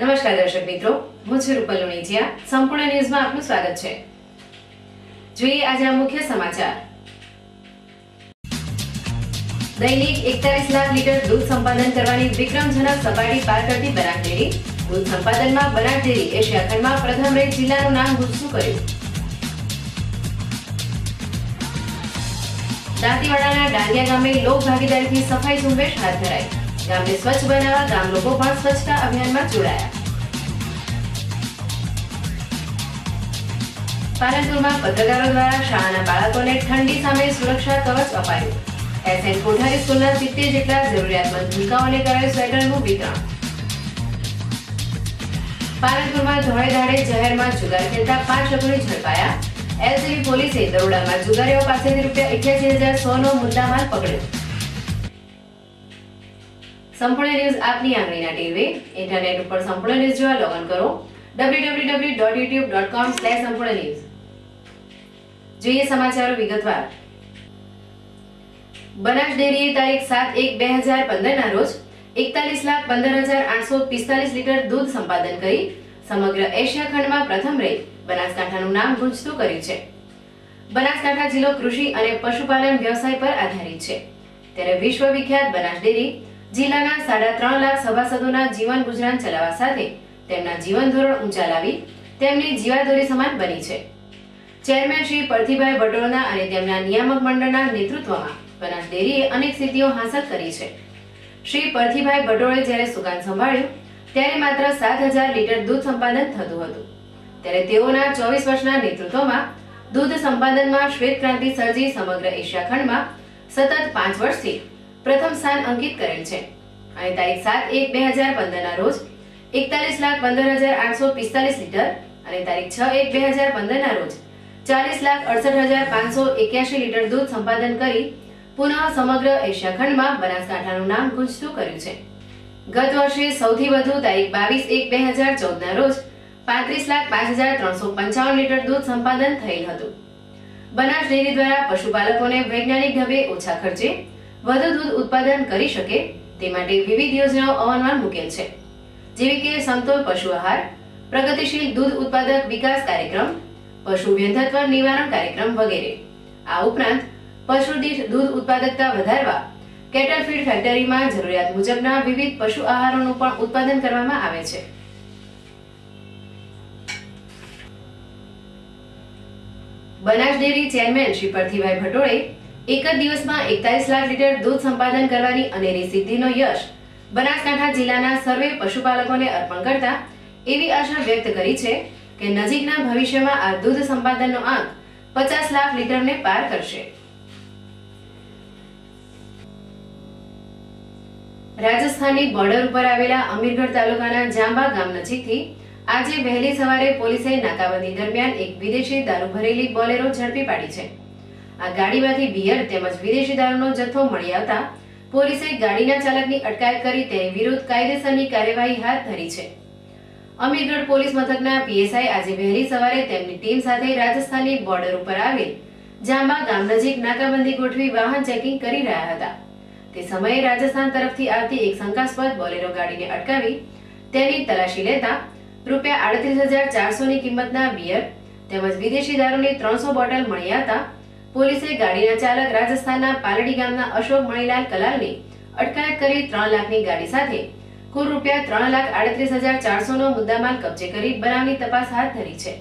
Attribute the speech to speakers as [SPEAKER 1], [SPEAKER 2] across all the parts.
[SPEAKER 1] નમસ્કાર દર્શક મિત્રો, હું છું રૂપલ લુણીચિયા. સંપૂર્ણ ન્યૂઝમાં આપનું સ્વાગત છે. જોઈએ આજના મુખ્ય સમાચાર. દૈનિક 41 લાખ લીટર દૂધ સંપાદન કરવાની વિક્રમજનક સપાટી પાર કરતી બનાસ ડેરી. દૂધ સંપાદનમાં બનાસ ડેરી એશિયા ખંડમાં પ્રથમ રેન્ક જિલ્લાનું નામ ગુંજતું કર્યું. દાંતીવાડાના ડાંડિયા ગામે લોક ભાગીદારીથી સફાઈ ઝુંબેશ હાથ ધરાઈ. ગામને સ્વચ્છ બનાવવા ગામ લોકો પણ સ્વચ્છતા અભિયાનમાં જોડાયા. પાલનપુરમાં પત્રકારો દ્વારા શાળાના બાળકોને ઠંડી સામે સુરક્ષા કવચ અપાયું. એસએન કોઠારી સ્કૂલના 70 જેટલા જરૂરિયાતમંદ ભૂલકાઓને કરાયું સ્વેટરનું વિતરણ. પાલનપુરમાં ધોળે ધાડે જાહેરમાં જુગાર ખેલતા 5 લોકોને ઝડપાયા. એલસીબી પોલીસે દરોડામાં જુગારીઓ પાસેથી ₹88,100 નો મુદ્દામાલ પકડ્યો. સંપૂર્ણ ન્યૂઝ આપની આંગળીના ટેરવે. ઇન્ટરનેટ ઉપર સંપૂર્ણ ન્યૂઝ જોવા લોગિન કરો www.youtube.com/સંપૂર્ણ ન્યૂઝ. જોઈએ સમાચારો વિગતવાર. બનાસ ડેરીએ તારીખ 7/1/2015 ના રોજ 41,15,845 લીટર દૂધ સંપાદન કરી સમગ્ર એશિયા ખંડમાં પ્રથમ રહી બનાસકાંઠાનું નામ ગુંજતું કર્યું છે. બનાસકાંઠા જિલ્લો કૃષિ અને પશુપાલન વ્યવસાય પર આધારિત છે, ત્યારે વિશ્વ વિખ્યાત બનાસ ડેરી જિલ્લાના 3.5 લાખ સભાસદોના જીવન ગુજરાન ચલાવવા સાથે તેમના જીવન ધોરણ ઊંચા લાવી તેમની જીવાદોરી સમાન બની છે. ચેરમેન શ્રી પરથીભાઈ ભટોળના અને તેમના નિયામક મંડળના નેતૃત્વમાં બનાસ ડેરીએ અનેક સિદ્ધિઓ હાંસલ કરી છે. શ્રી પરથીભાઈ ભટોળે જ્યારે સુકાન સંભાળ્યું ત્યારે માત્ર 7,000 લીટર દૂધ સંપાદન થતું હતું, ત્યારે તેઓના 24 વર્ષના નેતૃત્વમાં દૂધ સંપાદનમાં શ્વેત ક્રાંતિ સર્જી સમગ્ર એશિયા ખંડમાં સતત 5 વર્ષથી પ્રથમ સ્થાન અંકિત કરેલ છે. અને તારીખ 7/1/2015 ના રોજ 41,15,845 લીટર અને તારીખ 6/1/2015 ના રોજ 40,68,581 લીટર દૂધ સંપાદન કરી પુનઃ સમગ્ર એશિયા ખંડમાં બનાસકાંઠાનું નામ ગુંજતું કર્યું છે. ગત વર્ષે સૌથી વધુ તારીખ 22/1/2014 ના રોજ 35,05,355 લીટર દૂધ સંપાદન થયેલ હતું. બનાસ ડેરી દ્વારા પશુપાલકોને વૈજ્ઞાનિક ઢબે ઓછા ખર્ચે વધુ દૂધ ઉત્પાદન કરી શકે તે માટે વિવિધ યોજનાઓ અમલમાં મૂકેલ છે, જેવી કે સમતોલ પશુ આહાર, પ્રગતિશીલ દૂધ ઉત્પાદક વિકાસ કાર્યક્રમ, પશુ વ્યંધત્વ નિવારણ કાર્યક્રમ વગેરે. આ ઉપરાંત પશુ દીઠ દૂધ ઉત્પાદકતા વધારવા કેટલ ફીડ ફેક્ટરીમાં જરૂરિયાત મુજબના વિવિધ પશુ આહારોનું પણ ઉત્પાદન કરવામાં આવે છે. બનાસ ડેરી ચેરમેન શ્રી પરથીભાઈ ભટોળે એક જ દિવસમાં 41 લાખ લીટર દૂધ સંપાદન કરવાની અનેરી સિદ્ધિનો યશ બનાસકાંઠા જિલ્લાના સર્વે પશુપાલકોને અર્પણ કરતા એવી આશા વ્યક્ત કરી છે કે નજીકના ભવિષ્યમાં આ દૂધ સંપાદનનો આંક 50 લાખ લીટરને પાર કરશે. રાજસ્થાનની બોર્ડર ઉપર આવેલા અમીરગઢ તાલુકાના જાંબા ગામ નજીકથી આજે વહેલી સવારે પોલીસે નાકાબંધી દરમિયાન એક વિદેશી દારૂ ભરેલી બોલેરો ઝડપી પાડી છે. આ ગાડીમાંથી બિયર તેમજ વિદેશી દારૂનો જથ્થો મળી આવતા પોલીસે ગાડીના ચાલકની અટકાયત કરી તેની વિરુદ્ધ કાયદેસરની કાર્યવાહી હાથ ધરી છે. અમીરગઢ પોલીસ મથકના પીએસઆઈ આજે વહેલી સવારે તેમની ટીમ સાથે રાજસ્થાનની બોર્ડર ઉપર આવેલ જાંબા ગામ નજીક નાકાબંધી ગોઠવી વાહન ચેકિંગ કરી રહ્યા હતા. તે સમયે રાજસ્થાન તરફથી આવતી એક શંકાસ્પદ બોલેરો ગાડીને અટકાવી તેની તલાશી લેતા ₹38,400 ની કિંમતના બિયર તેમજ વિદેશી દારૂની 300 બોટલ મળી આવતા પોલીસે ગાડીના ચાલક રાજસ્થાનના પાલડી ગામના અશોક મણીલાલ કલાલની અટકાયત કરી 3 લાખની ગાડી સાથે કુલ ₹3,38,400 નો મુદ્દામાલ કબજે કરી બનાવની તપાસ હાથ ધરી છે.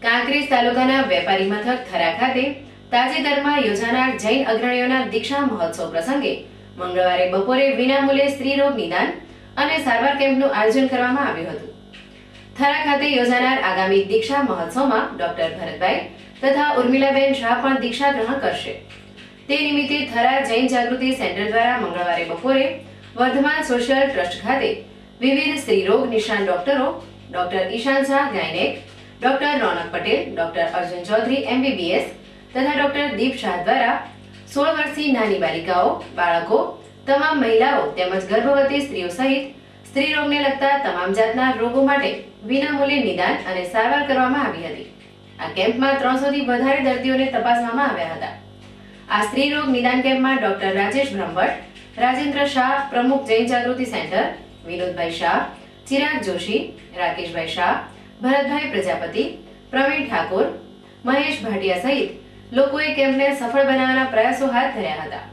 [SPEAKER 1] કાંકરેજ તાલુકાના વેપારી મથક થરા ખાતે તાજેતરમાં યોજાનાર જૈન અગ્રણીઓના દીક્ષા મહોત્સવ પ્રસંગે મંગળવારે બપોરે વિનામૂલ્યે સ્ત્રી રોગ નિદાન અને સારવાર કેમ્પનું આયોજન કરવામાં આવ્યું હતું. થરા ખાતે યોજાનાર આગામી દીક્ષા મહોત્સવમાં ડોક્ટર ભરતભાઈ તથા ઉર્મિલાબેન શાહ પણ દીક્ષા ગ્રહણ કરશે. તે નિમિત્તે થરા જૈન જાગૃતિ સેન્ટર દ્વારા મંગળવારે બપોરે વર્ધમાન સોશિયલ ટ્રસ્ટ ખાતે વિવિધ સ્ત્રી રોગ નિષ્ણાત ડોક્ટરો ડોક્ટર ઈશાન શાહ ગાયનેક, ડોક્ટર રોનક પટેલ, ડોક્ટર અર્જુન ચૌધરી MBBS તથા ડોક્ટર દીપ શાહ દ્વારા 16 વર્ષથી નાની બાલિકાઓ, બાળકો, તમામ મહિલાઓ તેમજ ગર્ભવતી સ્ત્રીઓ સહિત સ્ત્રી રોગને લગતા તમામ જાતના રોગો માટે વિનામૂલ્યે નિદાન અને સારવાર કરવામાં આવી હતી. આ કેમ્પમાં 300 થી વધારે દર્દીઓને તપાસવામાં આવ્યા હતા. આ સ્ત્રી રોગ નિદાન કેમ્પમાં ડોક્ટર રાજેશ બ્રહ્મભટ્ટ, રાજેન્દ્ર શાહ, પ્રમુખ જૈન જાગૃતિ સેન્ટર, વિનોદભાઈ શાહ, ચિરાગ જોશી, રાકેશભાઈ શાહ, ભરતભાઈ પ્રજાપતિ, પ્રવીણ ઠાકોર, મહેશ ભાટિયા સહિત લોકોએ કેમ્પને સફળ બનાવવાના પ્રયાસો હાથ ધર્યા હતા.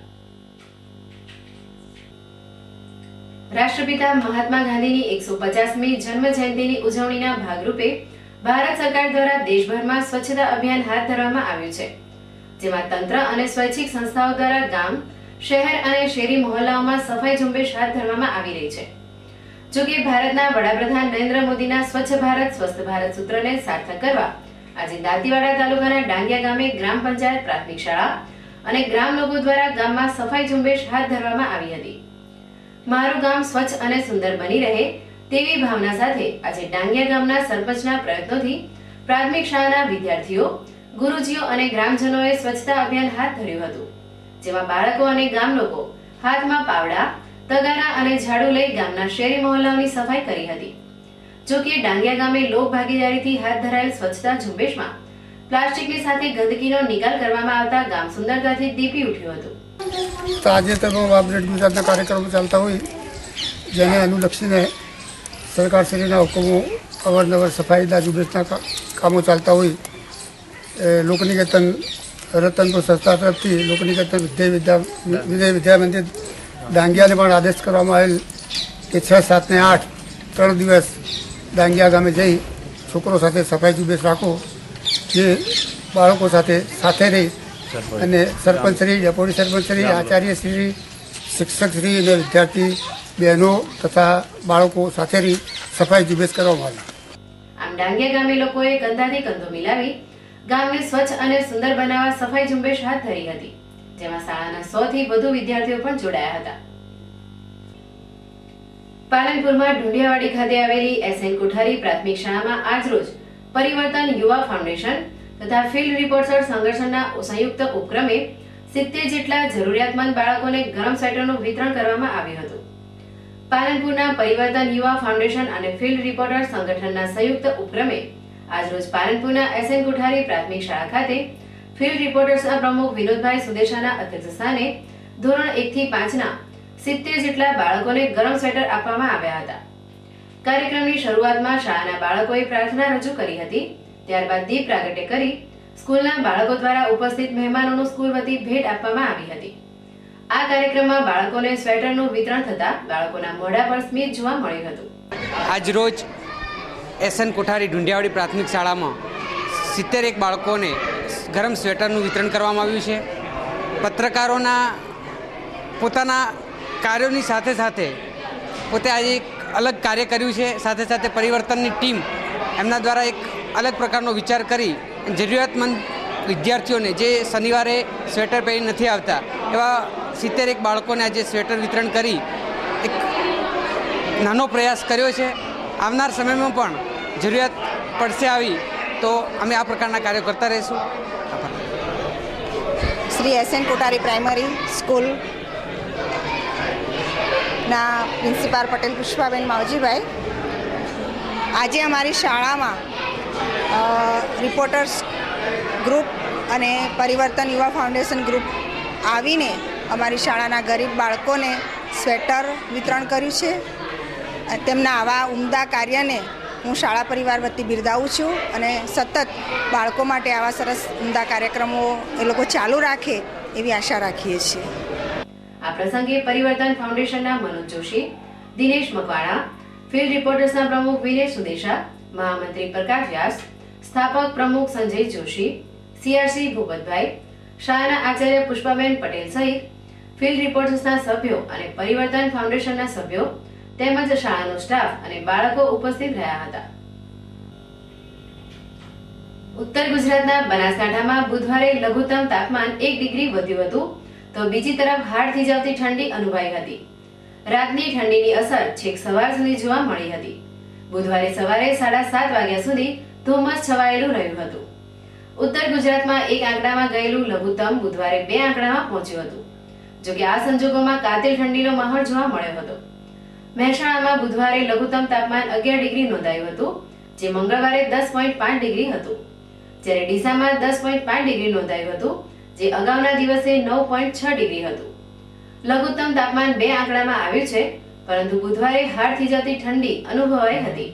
[SPEAKER 1] રાષ્ટ્રપિતા મહાત્મા ગાંધીની 150મી જન્મ જયંતિની ઉજવણીના ભાગરૂપે ભારત સરકાર દ્વારા દેશભરમાં સ્વચ્છતા અભિયાન હાથ ધરવામાં આવ્યું છે, જેમાં તંત્ર અને સ્વૈચ્છિક સંસ્થાઓ દ્વારા ગામ, શહેર અને શેરી મહોલ્લાઓમાં સફાઈ ઝુંબેશ હાથ ધરવામાં આવી રહી છે. જો કે ભારતના વડાપ્રધાન નરેન્દ્ર મોદીના સ્વચ્છ ભારત સ્વસ્થ ભારત સૂત્રને સાર્થક કરવા આજે દાંતીવાડા તાલુકાના ડાંગિયા ગામે ગ્રામ પંચાયત પ્રાથમિક શાળા અને ગ્રામ લોકો દ્વારા ગામમાં સફાઈ ઝુંબેશ હાથ ધરવામાં આવી હતી. મારું ગામ સ્વચ્છ અને સુંદર બની રહે તેવી ભાવના સાથે આજે ડાંગિયા ગામના સરપંચના પ્રયત્નોથી પ્રાથમિક શાળાના વિદ્યાર્થીઓ, ગુરુજીઓ અને ગ્રામજનોએ સ્વચ્છતા અભિયાન હાથ ધર્યું હતું, જેમાં બાળકો અને ગામ લોકો હાથમાં પાવડા, તગારા અને ઝાડુ લઈ ગામના શેરી મહોલ્લાઓની સફાઈ કરી હતી. જો કે ડાંગિયા ગામે લોક ભાગીદારીથી હાથ ધરાયેલ સ્વચ્છતા ઝુંબેશમાં પ્લાસ્ટિકની સાથે ગંદકીનો નિકાલ કરવામાં આવતા ગામ સુંદરતાથી દીપી ઉઠ્યું હતું.
[SPEAKER 2] તાજેતરમાં વાબરેટ ગુજરાતના કાર્યક્રમો ચાલતા હોય, જેને અનુલક્ષીને સરકારશ્રીના હુકમો અવારનવાર સફાઈના ઝુંબેશના કામો ચાલતા હોય, લોકનિકેતન રતનપુર સંસ્થા તરફથી લોકનિકેતન વિદ્યા વિદ્યા મંદિર ડાંગિયાને પણ આદેશ કરવામાં આવેલ કે 6, 7 ને 8 3 દિવસ ડાંગિયા ગામે જઈ છોકરો સાથે સફાઈ ઝુંબેશ રાખો, જે બાળકો સાથે રહી અને સરપંચશ્રી, ડેપ્યુટી સરપંચશ્રી, આચાર્યશ્રી, શિક્ષકશ્રી અને વિદ્યાર્થી બહેનો તથા બાળકો સાથે રહી સફાઈ ઝુંબેશ કરવામાં આવી.
[SPEAKER 1] આમ ડાંગિયા ગામે લોકોએ કંધાથી કંધો મિલાવી ગામને સ્વચ્છ અને સુંદર બનાવવા સફાઈ ઝુંબેશ હાથ ધરી હતી, જેમાં શાળાના 100 થી વધુ વિદ્યાર્થીઓ પણ જોડાયા હતા. પાલનપુરમાં ઢુંડિયાવાડી ખાતે આવેલી SN કોઠારી પ્રાથમિક શાળામાં આજરોજ પરિવર્તન યુવા ફાઉન્ડેશન તથા ફિલ્ડ રિપોર્ટર સંગઠનના સંયુક્ત ઉપક્રમે 70 જેટલા જરૂરિયાતમંદ બાળકોને ગરમ સ્વેટરનું વિતરણ કરવામાં આવ્યું હતું. પાલનપુરના પરિવર્તન યુવા ફાઉન્ડેશન અને ફિલ્ડ રિપોર્ટર સંગઠનના સંયુક્ત ઉપક્રમે આજરોજ પાલનપુરના SN કોઠારી પ્રાથમિક શાળા ખાતે ફિલ્ડ રિપોર્ટર્સના પ્રમુખ વિનોદભાઈ સુદેશાના અધ્યક્ષસ્થાને ધોરણ 1 થી 5ના 70 જેટલા બાળકોને ગરમ સ્વેટર આપવામાં આવ્યા હતા. કાર્યક્રમની શરૂઆતમાં શાળાના બાળકોએ પ્રાર્થના રજૂ કરી હતી. ત્યારબાદ દીપ પ્રાગટ્ય કરી સ્કૂલના બાળકો દ્વારા ઉપસ્થિત મહેમાનોનું સ્કૂલ વતી ભેટ આપવામાં આવી હતી. આ કાર્યક્રમમાં બાળકોને સ્વેટરનું વિતરણ થતા બાળકોના મોઢા પર સ્મિત જોવા મળ્યું હતું.
[SPEAKER 3] આજરોજ SN કોઠારી ઢુંડિયાવાડી પ્રાથમિક શાળામાં 71 બાળકોને ગરમ સ્વેટરનું વિતરણ કરવામાં આવ્યું છે. પત્રકારોના પોતાના કાર્યોની સાથે સાથે પોતે આજે એક અલગ કાર્ય કર્યું છે. સાથે સાથે પરિવર્તનની ટીમ એમના દ્વારા એક અલગ પ્રકારનો વિચાર કરી જરૂરિયાતમંદ વિદ્યાર્થીઓને જે શનિવારે સ્વેટર પહેરી નથી આવતા એવા 71 બાળકોને આજે સ્વેટર વિતરણ કરી એક નાનો પ્રયાસ કર્યો છે. આવનાર સમયમાં પણ જરૂરિયાત પડશે આવી તો અમે આ પ્રકારના કાર્યો કરતા રહીશું.
[SPEAKER 4] શ્રી SN કોઠારી પ્રાઇમરી સ્કૂલ ના પ્રિન્સિપાલ પટેલ પુષ્પાબેન માવજીભાઈ, આજે અમારી શાળામાં રિપોર્ટર્સ ગ્રુપ અને પરિવર્તન યુવા ફાઉન્ડેશન ગ્રુપ આવીને અમારી શાળાના ગરીબ બાળકોને સ્વેટર વિતરણ કર્યું છે. તેમના આવા ઉમદા કાર્યને હું શાળા પરિવાર વતી બિરદાવું છું અને સતત બાળકો માટે આવા સરસ ઉમદા કાર્યક્રમો એ લોકો ચાલુ રાખે એવી આશા રાખીએ છીએ.
[SPEAKER 1] આ પ્રસંગે પરિવર્તન ફાઉન્ડેશનના મનોજ જોશી, દિનેશ મકવાણા, ફિલ્ડ રિપોર્ટર્સના પ્રમુખ વિનેશ સુદેશા, મહામંત્રી પ્રકાશ વ્યાસ, સ્થાપક પ્રમુખ સંજય જોશી, CRC ભૂપતભાઈ, શાળાના આચાર્ય પુષ્પાબેન પટેલ સહિત ફિલ્ડ રિપોર્ટર્સના સભ્યો અને પરિવર્તન ફાઉન્ડેશનના સભ્યો તેમજ શાળાનો સ્ટાફ અને બાળકો ઉપસ્થિત રહ્યા હતા. ઉત્તર ગુજરાતના બનાસકાંઠામાં બુધવારે લઘુત્તમ તાપમાન 1 ડિગ્રી વધ્યું હતું, તો બીજી તરફ હાડ થીજાવતી ઠંડી અનુભવાઈ હતી. રાતની ઠંડીની અસર છેક સવાર સુધી જોવા મળી હતી. બુધવારે સવારે 7:30 વાગ્યા સુધી ધુમ્મસ છવાયેલું રહ્યું હતું. ઉત્તર ગુજરાતમાં એક આંકડામાં ગયેલું લઘુત્તમ બુધવારે 2 આંકડામાં પહોંચ્યું હતું. જોકે આ સંજોગોમાં કાતિલ ઠંડીનો માહોલ જોવા મળ્યો હતો. મહેસાણામાં બુધવારે લઘુત્તમ તાપમાન 11 ડિગ્રી નોંધાયું હતું, જે મંગળવારે 10.5 ડિગ્રી હતું. જ્યારે ડીસામાં 10.5 ડિગ્રી નોંધાયું હતું, જે અગાઉના દિવસે 9.6 ડિગ્રી હતું. લઘુત્તમ તાપમાન 2 આંકડામાં આવ્યું છે, પરંતુ બુધવારે હાડ થીજાતી ઠંડી અનુભવાઈ હતી.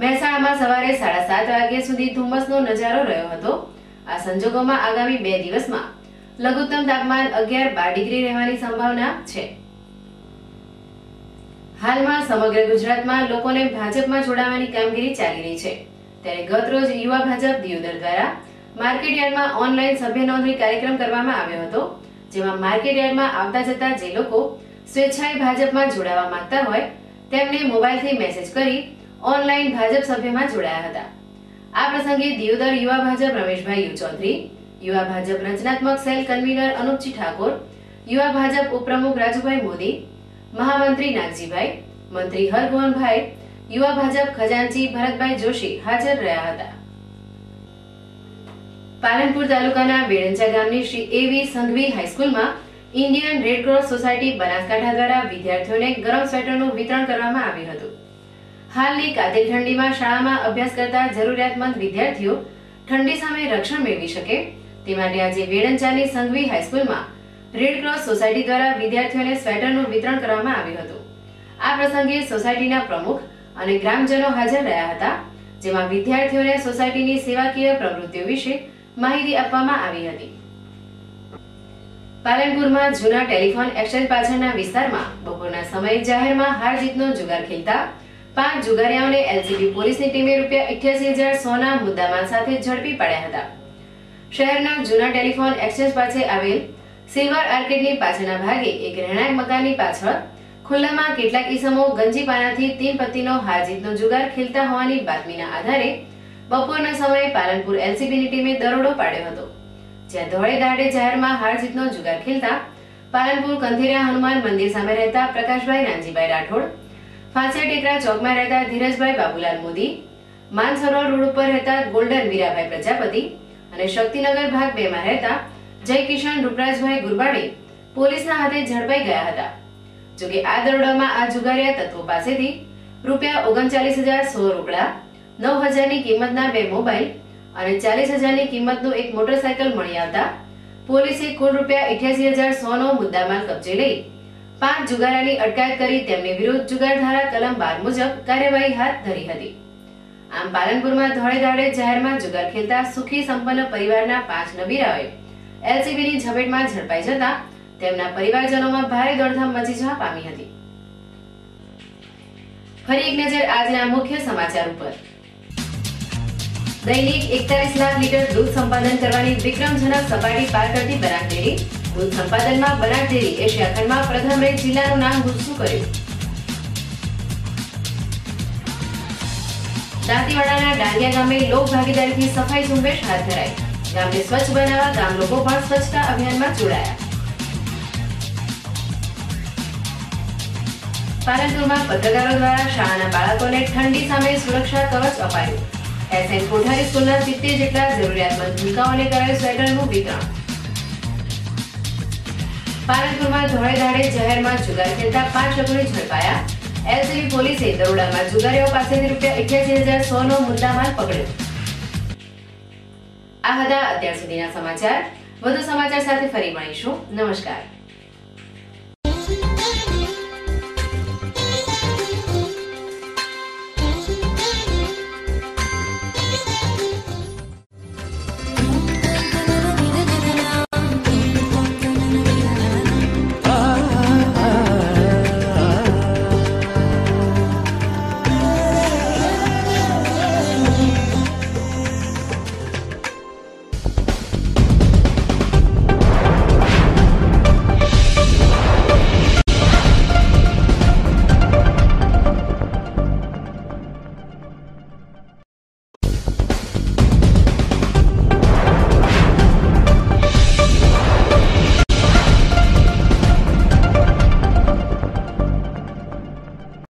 [SPEAKER 1] મહેસાણામાં સવારે 7:30 વાગ્યા સુધી ધુમ્મસનો નજારો રહ્યો હતો. આ સંજોગોમાં આગામી 2 દિવસમાં લઘુત્તમ તાપમાન 11-12 ડિગ્રી રહેવાની સંભાવના છે. હાલમાં સમગ્ર ગુજરાતમાં લોકોને ભાજપમાં જોડાવાની કામગીરી ચાલી રહી છે. ત્યારે ગત રોજ યુવા ભાજપ દિયોદર દ્વારા માર્કેટયાર્ડમાં ઓનલાઈન સભ્ય નોંધણી કાર્યક્રમ કરવામાં આવ્યો હતો, જેમાં માર્કેટયાર્ડમાં આવતા જતા જે લોકો સ્વેચ્છાએ ભાજપમાં જોડાવા માંગતા હોય તેમને મોબાઈલથી મેસેજ કરી ઓનલાઈન ભાજપ સભ્યમાં જોડાયા હતા. આ પ્રસંગે દિયોદર યુવા ભાજપ રમેશભાઈ યુ ચૌધરી, યુવા ભાજપ રચનાત્મક સેલ કન્વીનર અનુપજી ઠાકોર, યુવા ભાજપ ઉપપ્રમુખ રાજુભાઈ મોદી, મહામંત્રી નાગજીભાઈ, મંત્રી હરગોવનભાઈ, યુવા ભાજપ ખજાનચી ભરતભાઈ જોશી હાજર રહ્યા હતા. પાલનપુર તાલુકાના વેડંચા ગામની શ્રી એવી સંઘવી હાઈસ્કૂલમાં Indian Red Cross Society Banaskantha દ્વારા વિદ્યાર્થીઓને ગરમ સ્વેટરનું વિતરણ કરવામાં આવ્યું હતું. હાલની કાતિલ ઠંડીમાં શાળામાં અભ્યાસ કરતા જરૂરિયાતમંદ વિદ્યાર્થીઓ ઠંડી સામે રક્ષણ મેળવી શકે તે માટે આજે વેડંચાની સંઘવી હાઈસ્કૂલમાં રેડ ક્રોસ સોસાયટી દ્વારા વિદ્યાર્થીઓને સ્વેટરનું વિતરણ કરવામાં આવ્યું હતું. આ પ્રસંગે સોસાયટીના પ્રમુખ અને ગ્રામજનો હાજર રહ્યા હતા, જેમાં વિદ્યાર્થીઓને સોસાયટીની સેવાકીય પ્રવૃત્તિઓ વિશે માહિતી આપવામાં આવી હતી. પાલનપુરમાં જૂના ટેલિફોન એક્સચેન્જ પાછળના વિસ્તારમાં બપોરના સમયે જાહેરમાં હાર જીતનો જુગાર ખેલતા 5 જુગારીયાઓને એલસીબી પોલીસની ટીમે ₹88,100 ના મુદ્દામાલ સાથે ઝડપી પાડ્યા હતા. શહેરના જૂના ટેલિફોન એક્સચેન્જ પાસે આવેલ સિલ્વર આર્કેડની પાછળના ભાગે એક રહેણાંક મકાનની પાછળ ખુલ્લામાં કેટલાક ઈસમો ગંજી પાનાથી 3 પત્તીનો હાર જીતનો જુગાર ખેલતા હોવાની બાતમીના આધારે બપોરના સમયે પાલનપુર એલસીબીની ટીમે દરોડો પાડ્યો હતો, જ્યાં દોડે દાડે જાહેરમાં હાર જીતનો જુગાર ખેલતા પાલનપુર કંથેરિયા હનુમાન મંદિર સામે રહેતા પ્રકાશભાઈ નાનજીભાઈ રાઠોડ, ફાંસિયા ટેકરા ચોકમાં રહેતા ધીરજભાઈ બાબુલાલ મોદી, માનસરોવર રોડ ઉપર રહેતા ગોલ્ડન વીરાભાઈ પ્રજાપતિ અને શક્તિનગર ભાગ 2 માં રહેતા જયકિશન રૂપરાજભાઈ ગુરબાણી પોલીસના હાથે ઝડપાઈ ગયા હતા. જોકે આ દરોડામાં આ જુગારિયા તત્વો પાસેથી ₹39,100 રોકડા, 9,000 ની કિંમતના 2 મોબાઈલ અને 40,000 ની કિંમતનું એક મોટરસાયકલ મળી આવતા પોલીસે કુલ ₹88,100 નો મુદ્દામાલ કબજે લઈ 5 જુગારાની અટકાયત કરી તેમની વિરુદ્ધ જુગાર ધારા કલમ 12 મુજબ કાર્યવાહી હાથ ધરી હતી. આમ પાલનપુરમાં ધોળે દાડે જાહેરમાં જુગાર ખેલતા સુખી સંપન્ન પરિવારના 5 નબીરાઓએ એલસીબીની ઝપેટમાં ઝડપાઈ જતા તેમના પરિવારજનોમાં ભારે દોડધામ મચી જવા પામી હતી. ફરી એક નજર આજના મુખ્ય સમાચાર ઉપર. દૈનિક 41 લાખ લીટર દૂધ સંપાદન કરવાની વિક્રમજનક સપાટી પાર કરતી બનાસ ડેરી. દૂધ સંપાદનમાં બનાસ ડેરી એશિયા ખંડમાં પ્રથમ રેન્ક જિલ્લાનું નામ ગુસ્સું કર્યું. દાંતીવાડાના ડાંડિયા ગામે લોક ભાગીદારીથી સફાઈ ઝુંબેશ હાથ ધરાઈ. ગામને સ્વચ્છ બનાવવા ગામ લોકો પણ સ્વચ્છતા અભિયાનમાં જોડાયા. પાલનપુરમાં પત્રકારો દ્વારા શાળાના બાળકોને ઠંડી સામે સુરક્ષા કવચ અપાયું. એસએન કોઠારી સ્કૂલના 70 જેટલા જરૂરિયાતમંદ ભૂલકાઓને કરાયું સ્વેટરનું વિતરણ. પાલનપુરમાં ધોળે દાડે જાહેરમાં જુગાર ખેલતા 5 લોકોને ઝડપાયા. એલસીબી પોલીસે દરોડામાં જુગારીઓ પાસેથી ₹88,100 નો મુદ્દામાલ પકડ્યો. આ હતા અત્યાર સુધીના સમાચાર. વધુ સમાચાર સાથે ફરી મળીશું. નમસ્કાર.